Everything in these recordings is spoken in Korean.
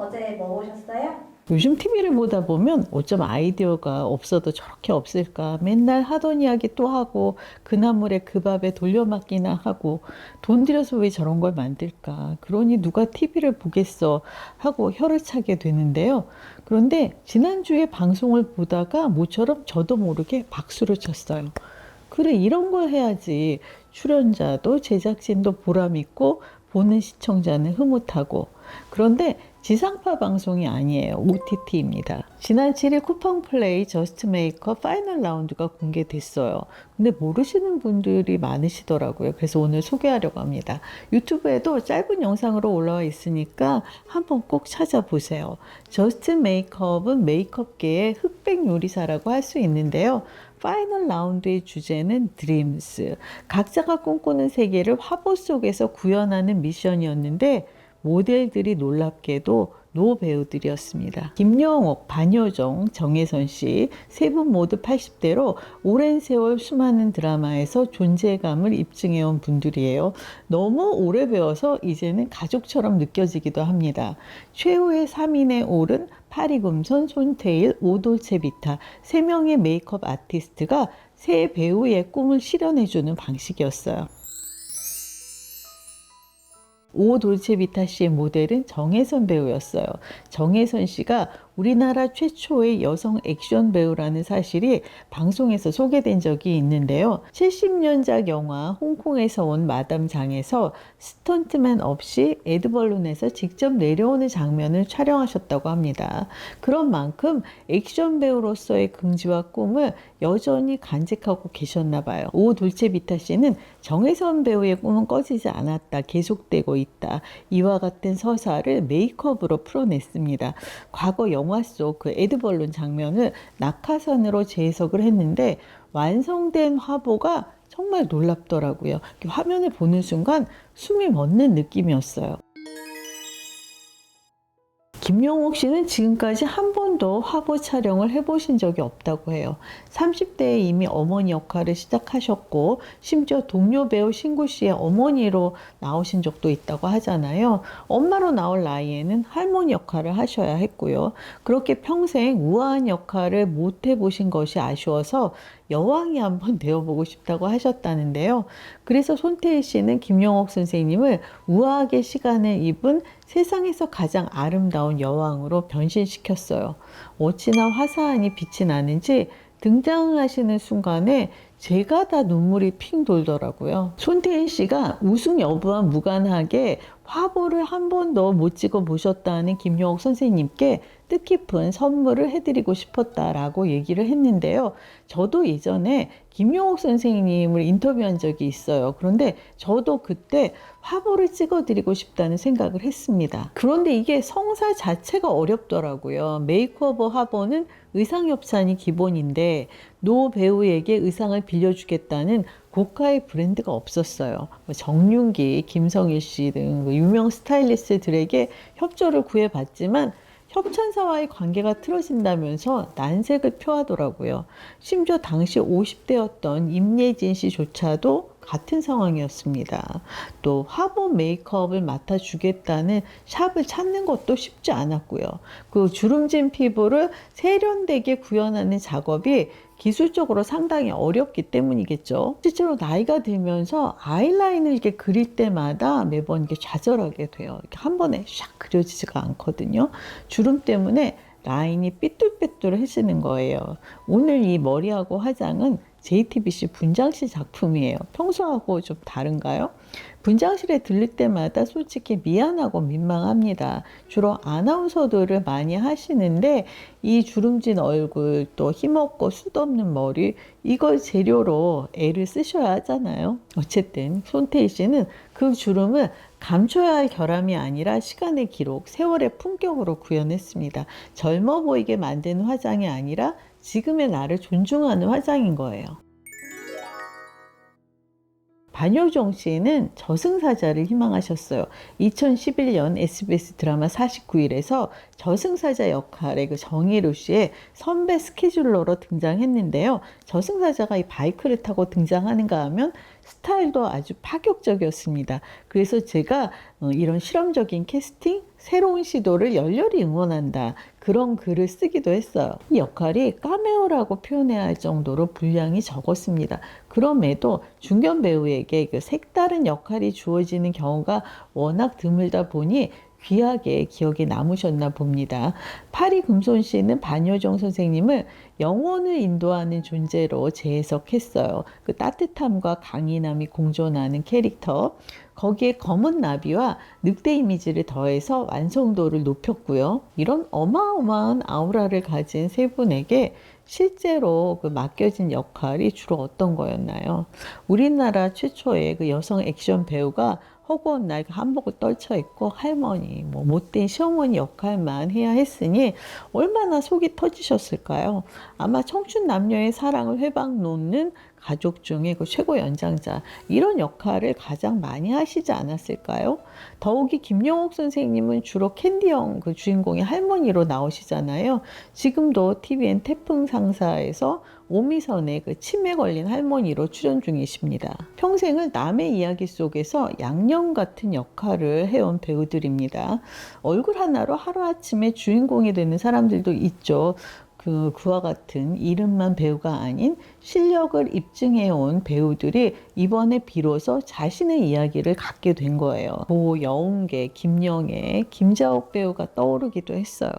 어제 뭐 보셨어요? 요즘 TV를 보다 보면 어쩜 아이디어가 없어도 저렇게 없을까. 맨날 하던 이야기 또 하고 그 나물에 그 밥에 돌려막기나 하고 돈 들여서 왜 저런 걸 만들까. 그러니 누가 TV를 보겠어 하고 혀를 차게 되는데요. 그런데 지난주에 방송을 보다가 모처럼 저도 모르게 박수를 쳤어요. 그래, 이런 걸 해야지 출연자도 제작진도 보람 있고 보는 시청자는 흐뭇하고. 그런데 지상파 방송이 아니에요. OTT입니다. 지난 7일 쿠팡 플레이 저스트 메이커 파이널 라운드가 공개됐어요. 근데 모르시는 분들이 많으시더라고요. 그래서 오늘 소개하려고 합니다. 유튜브에도 짧은 영상으로 올라와 있으니까 한번 꼭 찾아보세요. 저스트 메이크업은 메이크업계의 흑백 요리사라고 할 수 있는데요. 파이널 라운드의 주제는 드림스, 각자가 꿈꾸는 세계를 화보 속에서 구현하는 미션이었는데 모델들이 놀랍게도 노 배우들이었습니다. 김영옥, 반여정, 정혜선 씨 세 분 모두 80대로 오랜 세월 수많은 드라마에서 존재감을 입증해온 분들이에요. 너무 오래 배워서 이제는 가족처럼 느껴지기도 합니다. 최후의 3인에 오른 파리금손, 손태일, 오돌체비타 3명의 메이크업 아티스트가 새 배우의 꿈을 실현해주는 방식이었어요. 오 돌체비타 씨의 모델은 정혜선 배우였어요. 정혜선 씨가 우리나라 최초의 여성 액션 배우라는 사실이 방송에서 소개된 적이 있는데요. 70년작 영화 홍콩에서 온 마담 장에서 스턴트맨 없이 에드벌룬에서 직접 내려오는 장면을 촬영하셨다고 합니다. 그런 만큼 액션 배우로서의 긍지와 꿈을 여전히 간직하고 계셨나 봐요. 오 돌체비타 씨는 정혜선 배우의 꿈은 꺼지지 않았다, 계속되고 있다, 이와 같은 서사를 메이크업으로 풀어냈습니다. 과거 영화 속 그 에드벌룬 장면을 낙하산으로 재해석을 했는데 완성된 화보가 정말 놀랍더라고요. 화면을 보는 순간 숨이 멎는 느낌이었어요. 김영옥 씨는 지금까지 한 번도 화보 촬영을 해보신 적이 없다고 해요. 30대에 이미 어머니 역할을 시작하셨고 심지어 동료 배우 신구 씨의 어머니로 나오신 적도 있다고 하잖아요. 엄마로 나올 나이에는 할머니 역할을 하셔야 했고요. 그렇게 평생 우아한 역할을 못 해보신 것이 아쉬워서 여왕이 한번 되어보고 싶다고 하셨다는데요. 그래서 손태희 씨는 김영옥 선생님을 우아하게 시간을 입은 세상에서 가장 아름다운 여왕으로 변신시켰어요. 어찌나 화사하니 빛이 나는지 등장하시는 순간에 제가 다 눈물이 핑 돌더라고요. 손태희 씨가 우승 여부와 무관하게 화보를 한 번도 못 찍어 보셨다는 김영옥 선생님께 뜻깊은 선물을 해드리고 싶었다라고 얘기를 했는데요. 저도 예전에 김영옥 선생님을 인터뷰한 적이 있어요. 그런데 저도 그때 화보를 찍어드리고 싶다는 생각을 했습니다. 그런데 이게 성사 자체가 어렵더라고요. 메이크업 화보는 의상 협찬이 기본인데 노 배우에게 의상을 빌려주겠다는 고가의 브랜드가 없었어요. 정윤기, 김성일 씨 등 유명 스타일리스트들에게 협조를 구해봤지만 협찬사와의 관계가 틀어진다면서 난색을 표하더라고요. 심지어 당시 50대였던 임예진 씨조차도 같은 상황이었습니다. 또 화보 메이크업을 맡아주겠다는 샵을 찾는 것도 쉽지 않았고요. 그 주름진 피부를 세련되게 구현하는 작업이 기술적으로 상당히 어렵기 때문이겠죠. 실제로 나이가 들면서 아이라인을 이렇게 그릴 때마다 매번 이렇게 좌절하게 돼요. 이렇게 한 번에 샥 그려지지가 않거든요. 주름 때문에 라인이 삐뚤빼뚤해지는 거예요. 오늘 이 머리하고 화장은 JTBC 분장실 작품이에요. 평소하고 좀 다른가요? 분장실에 들릴 때마다 솔직히 미안하고 민망합니다. 주로 아나운서들을 많이 하시는데 이 주름진 얼굴, 또 힘없고 숱없는 머리, 이걸 재료로 애를 쓰셔야 하잖아요. 어쨌든 손태희 씨는 그 주름을 감춰야 할 결함이 아니라 시간의 기록, 세월의 품격으로 구현했습니다. 젊어 보이게 만드는 화장이 아니라 지금의 나를 존중하는 화장인 거예요. 반효정 씨는 저승사자를 희망하셨어요. 2011년 SBS 드라마 49일에서 저승사자 역할의 그 정희루 씨의 선배 스케줄러로 등장했는데요. 저승사자가 이 바이크를 타고 등장하는가 하면 스타일도 아주 파격적이었습니다. 그래서 제가 이런 실험적인 캐스팅, 새로운 시도를 열렬히 응원한다. 그런 글을 쓰기도 했어요. 이 역할이 카메오라고 표현해야 할 정도로 분량이 적었습니다. 그럼에도 중견 배우에게 그 색다른 역할이 주어지는 경우가 워낙 드물다 보니 귀하게 기억에 남으셨나 봅니다. 파리 금손 씨는 반여정 선생님을 영혼을 인도하는 존재로 재해석했어요. 그 따뜻함과 강인함이 공존하는 캐릭터. 거기에 검은 나비와 늑대 이미지를 더해서 완성도를 높였고요. 이런 어마어마한 아우라를 가진 세 분에게 실제로 그 맡겨진 역할이 주로 어떤 거였나요? 우리나라 최초의 그 여성 액션 배우가 허구한 날 한복을 떨쳐 입고 할머니, 못된 시어머니 역할만 해야 했으니 얼마나 속이 터지셨을까요? 아마 청춘 남녀의 사랑을 회방 놓는 가족 중에 그 최고 연장자, 이런 역할을 가장 많이 하시지 않았을까요? 더욱이 김용옥 선생님은 주로 캔디형 그 주인공의 할머니로 나오시잖아요. 지금도 TVN 태풍 상사에서 오미선의 그 치매 걸린 할머니로 출연 중이십니다. 평생을 남의 이야기 속에서 양념 같은 역할을 해온 배우들입니다. 얼굴 하나로 하루아침에 주인공이 되는 사람들도 있죠. 그와 같은 이름만 배우가 아닌 실력을 입증해온 배우들이 이번에 비로소 자신의 이야기를 갖게 된 거예요. 여운계, 김영애, 김자옥 배우가 떠오르기도 했어요.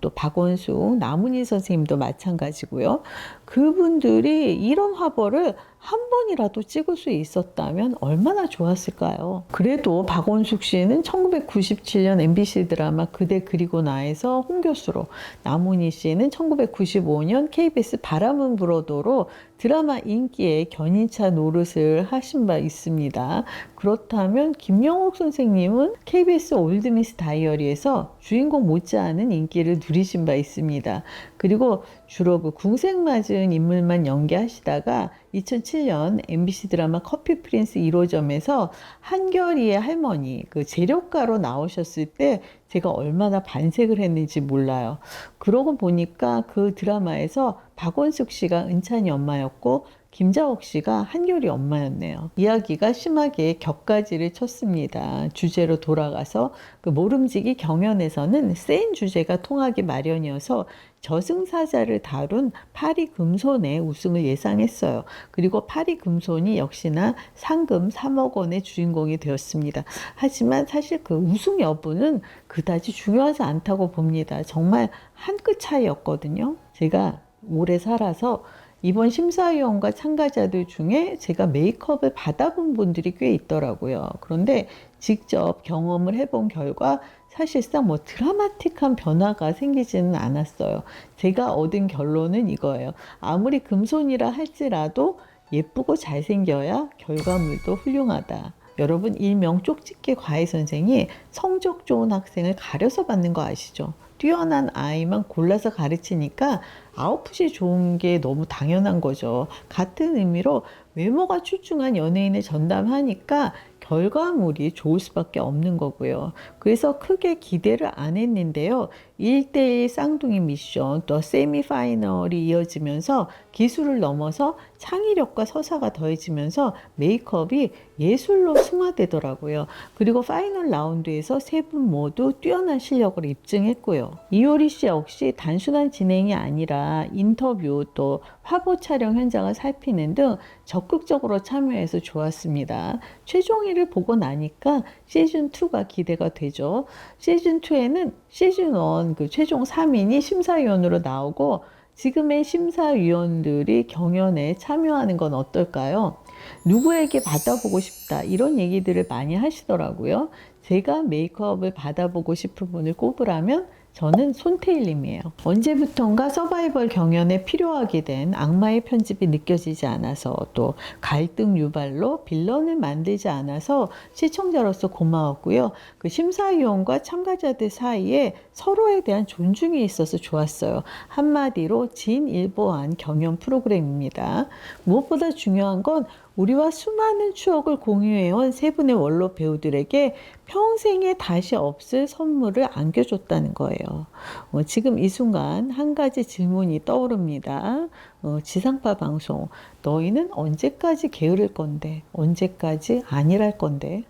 또 박원숙, 남은희 선생님도 마찬가지고요. 그분들이 이런 화보를 한 번이라도 찍을 수 있었다면 얼마나 좋았을까요? 그래도 박원숙 씨는 1997년 MBC 드라마 그대 그리고 나에서 홍교수로, 남은희 씨는 1995년 KBS 바람은 불어도로 드라마 인기에 견인차 노릇을 하신 바 있습니다. 그렇다면 김영옥 선생님은 KBS 올드미스 다이어리에서 주인공 못지않은 인기를 누리신 바 있습니다. 그리고 주로 그 궁색맞은 인물만 연기하시다가 2007년 MBC 드라마 커피 프린스 1호점에서 한결이의 할머니, 그 재료가로 나오셨을 때 제가 얼마나 반색을 했는지 몰라요. 그러고 보니까 그 드라마에서 박원숙 씨가 은찬이 엄마였고 김자옥 씨가 한결이 엄마였네요. 이야기가 심하게 격가지를 쳤습니다. 주제로 돌아가서 그 모름지기 경연에서는 센 주제가 통하기 마련이어서 저승사자를 다룬 파리 금손의 우승을 예상했어요. 그리고 파리 금손이 역시나 상금 3억 원의 주인공이 되었습니다. 하지만 사실 그 우승 여부는 그다지 중요하지 않다고 봅니다. 정말 한 끗 차이였거든요. 제가 오래 살아서 이번 심사위원과 참가자들 중에 제가 메이크업을 받아본 분들이 꽤 있더라고요. 그런데 직접 경험을 해본 결과 사실상 드라마틱한 변화가 생기지는 않았어요. 제가 얻은 결론은 이거예요. 아무리 금손이라 할지라도 예쁘고 잘생겨야 결과물도 훌륭하다. 여러분, 일명 쪽집게 과외 선생이 성적 좋은 학생을 가려서 받는 거 아시죠? 뛰어난 아이만 골라서 가르치니까 아웃풋이 좋은 게 너무 당연한 거죠. 같은 의미로 외모가 출중한 연예인을 전담하니까 결과물이 좋을 수밖에 없는 거고요. 그래서 크게 기대를 안 했는데요. 1대1 쌍둥이 미션, 또 세미파이널이 이어지면서 기술을 넘어서 창의력과 서사가 더해지면서 메이크업이 예술로 승화되더라고요. 그리고 파이널 라운드에서 세 분 모두 뛰어난 실력을 입증했고요. 이효리 씨 역시 단순한 진행이 아니라 인터뷰, 또 화보 촬영 현장을 살피는 등 적극적으로 참여해서 좋았습니다. 최종일을 보고 나니까 시즌2가 기대가 되죠. 시즌2에는 시즌1 그 최종 3인이 심사위원으로 나오고 지금의 심사위원들이 경연에 참여하는 건 어떨까요? 누구에게 받아보고 싶다, 이런 얘기들을 많이 하시더라고요. 제가 메이크업을 받아보고 싶은 분을 꼽으라면 저는 손태일님이에요. 언제부턴가 서바이벌 경연에 필요하게 된 악마의 편집이 느껴지지 않아서, 또 갈등 유발로 빌런을 만들지 않아서 시청자로서 고마웠고요. 그 심사위원과 참가자들 사이에 서로에 대한 존중이 있어서 좋았어요. 한마디로 진일보한 경연 프로그램입니다. 무엇보다 중요한 건 우리와 수많은 추억을 공유해온 세 분의 원로 배우들에게 평생에 다시 없을 선물을 안겨줬다는 거예요. 지금 이 순간 한 가지 질문이 떠오릅니다. 지상파 방송, 너희는 언제까지 게으를 건데, 언제까지 안일할 건데?